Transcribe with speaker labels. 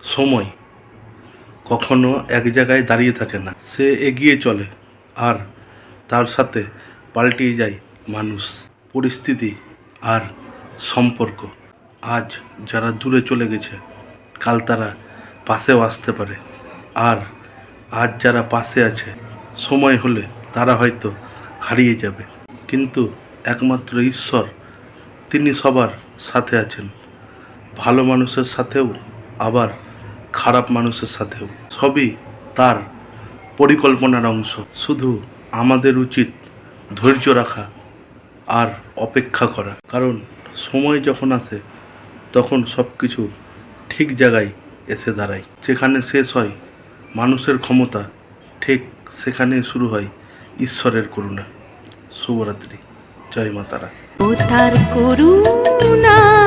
Speaker 1: সময় কখনো এক জায়গায় দাঁড়িয়ে থাকে না, সে এগিয়ে চলে, আর তার সাথে পাল্টে যায় মানুষ, পরিস্থিতি আর সম্পর্ক। আজ যারা দূরে চলে গেছে, কাল তারা পাশেও আসতে পারে, আর আজ যারা পাশে আছে, সময় হলে তারা হয়তো হারিয়ে যাবে। কিন্তু একমাত্র ঈশ্বর, তিনি সবার সাথে আছেন, ভালো মানুষের সাথেও আবার খারাপ মানুষের সাথেও। সবই তার পরিকল্পনার অংশ। শুধু আমাদের উচিত ধৈর্য রাখা আর অপেক্ষা করা, কারণ সময় যখন আসে তখন সব কিছু ঠিক জায়গায় এসে দাঁড়ায়। যেখানে শেষ হয় মানুষের ক্ষমতা, ঠিক সেখানেই শুরু হয় ঈশ্বরের করুণা। শুভরাত্রি। জয় মা তারা।
Speaker 2: ও তার করুণা